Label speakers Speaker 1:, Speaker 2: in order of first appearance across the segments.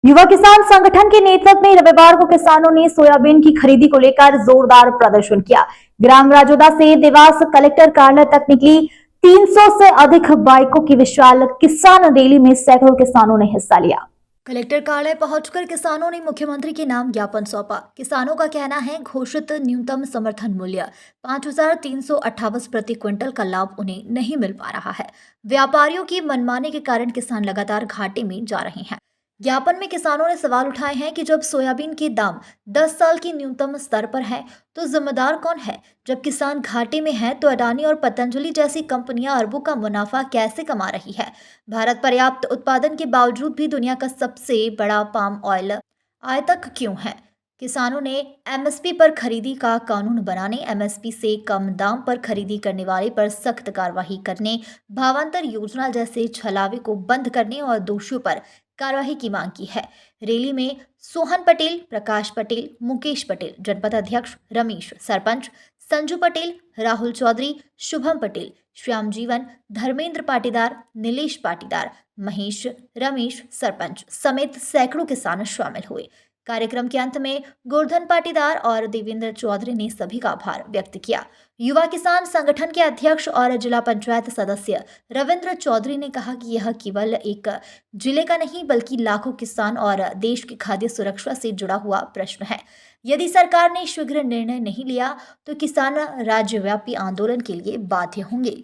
Speaker 1: युवा किसान संगठन के नेतृत्व में रविवार को किसानों ने सोयाबीन की खरीदी को लेकर जोरदार प्रदर्शन किया। ग्राम राजोदा से देवास कलेक्टर कार्यालय तक निकली 300 से अधिक बाइकों की विशाल किसान रैली में सैकड़ों किसानों ने हिस्सा लिया।
Speaker 2: कलेक्टर कार्यालय पहुंचकर किसानों ने मुख्यमंत्री के नाम ज्ञापन सौंपा। किसानों का कहना है घोषित न्यूनतम समर्थन मूल्य 5,328 प्रति क्विंटल का लाभ उन्हें नहीं मिल पा रहा है। व्यापारियों की मनमानी के कारण किसान लगातार घाटे में जा रहे हैं। ज्ञापन में किसानों ने सवाल उठाए हैं कि जब सोयाबीन के दाम 10 साल की न्यूनतम स्तर पर है तो जिम्मेदार कौन है? जब किसान घाटे में है तो अडानी और पतंजलि जैसी कंपनियां अरबों का मुनाफा कैसे कमा रही है? भारत पर्याप्त उत्पादन के बावजूद भी दुनिया का सबसे बड़ा पाम ऑयल आयातक क्यों है? किसानों ने एमएसपी पर खरीदी का कानून बनाने, एमएसपी से कम दाम पर खरीदी करने वाले पर सख्त कार्रवाई करने, भावांतर योजना जैसे छलावे को बंद करने और दोषियों पर कार्रवाई की मांग की है। रैली में सोहन पटेल, प्रकाश पटेल, मुकेश पटेल, जनपद अध्यक्ष रमेश, सरपंच संजू पटेल, राहुल चौधरी, शुभम पटेल, श्याम जीवन, धर्मेंद्र पाटीदार, नीलेश पाटीदार, महेश, रमेश सरपंच समेत सैकड़ों किसान शामिल हुए। कार्यक्रम के अंत में गोवर्धन पाटीदार और देवेंद्र चौधरी ने सभी का आभार व्यक्त किया। युवा किसान संगठन के अध्यक्ष और जिला पंचायत सदस्य रविंद्र चौधरी ने कहा कि यह केवल एक जिले का नहीं बल्कि लाखों किसान और देश की खाद्य सुरक्षा से जुड़ा हुआ प्रश्न है। यदि सरकार ने शीघ्र निर्णय नहीं लिया तो किसान राज्यव्यापी आंदोलन के लिए बाध्य होंगे।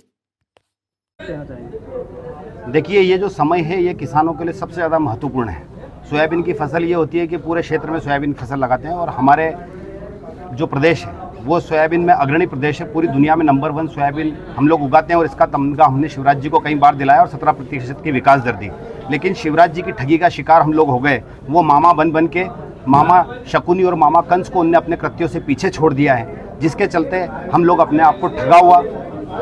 Speaker 3: देखिए, ये जो समय है ये किसानों के लिए सबसे ज़्यादा महत्वपूर्ण है। सोयाबीन की फसल ये होती है कि पूरे क्षेत्र में सोयाबीन फसल लगाते हैं और हमारे जो प्रदेश है वो सोयाबीन में अग्रणी प्रदेश है। पूरी दुनिया में नंबर 1 सोयाबीन हम लोग उगाते हैं और इसका तमगा हमने शिवराज जी को कई बार दिलाया और 17% की विकास दर दी। लेकिन शिवराज जी की ठगी का शिकार हम लोग हो गए। वो मामा बन के मामा शकुनी और मामा कंस को उनने अपने कृत्यों से पीछे छोड़ दिया है, जिसके चलते हम लोग अपने आप को ठगा हुआ,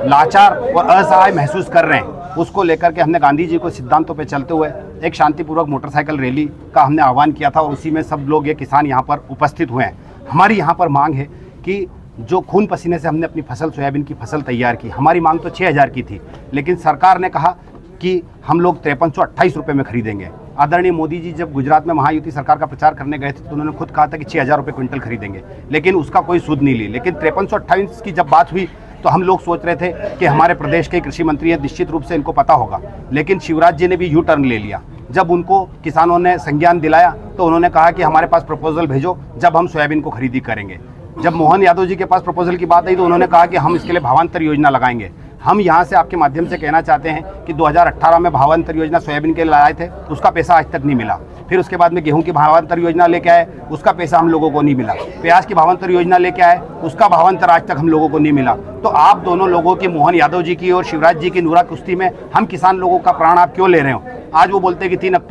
Speaker 3: लाचार और असहाय महसूस कर रहे हैं। उसको लेकर के हमने गांधी जी को सिद्धांतों पे चलते हुए एक शांतिपूर्वक मोटरसाइकिल रैली का हमने आह्वान किया था और उसी में सब लोग ये किसान यहाँ पर उपस्थित हुए हैं। हमारी यहाँ पर मांग है कि जो खून पसीने से हमने अपनी फसल सोयाबीन की फसल तैयार की, हमारी मांग तो 6,000 की थी, लेकिन सरकार ने कहा कि हम लोग 5328 रुपये में खरीदेंगे। आदरणीय मोदी जी जब गुजरात में महायुति सरकार का प्रचार करने गए थे तो उन्होंने खुद कहा था कि 6,000 रुपये क्विंटल खरीदेंगे, लेकिन उसका कोई सूद नहीं ली। लेकिन 5328 की जब बात हुई तो हम लोग सोच रहे थे कि हमारे प्रदेश के कृषि मंत्री हैं, निश्चित रूप से इनको पता होगा, लेकिन शिवराज जी ने भी यू टर्न ले लिया। जब उनको किसानों ने संज्ञान दिलाया तो उन्होंने कहा कि हमारे पास प्रपोजल भेजो, जब हम सोयाबीन को खरीदी करेंगे। जब मोहन यादव जी के पास प्रपोजल की बात आई तो उन्होंने कहा कि हम इसके लिए भावांतर योजना लगाएंगे। हम यहाँ से आपके माध्यम से कहना चाहते हैं कि 2018 में भावांतर योजना सोयाबीन के लिए लाए थे, उसका पैसा आज तक नहीं मिला। फिर उसके बाद में गेहूं की भावांतर योजना लेके आए, उसका पैसा हम लोगों को नहीं मिला। प्याज की भावांतर योजना लेके आए, उसका भावांतर आज तक हम लोगों को नहीं मिला। तो आप दोनों लोगों की, मोहन यादव जी की और शिवराज जी की नूरा कुश्ती में हम किसान लोगों का प्राण आप क्यों ले रहे हो? आज वो बोलते हैं कि 3 अक्टूबर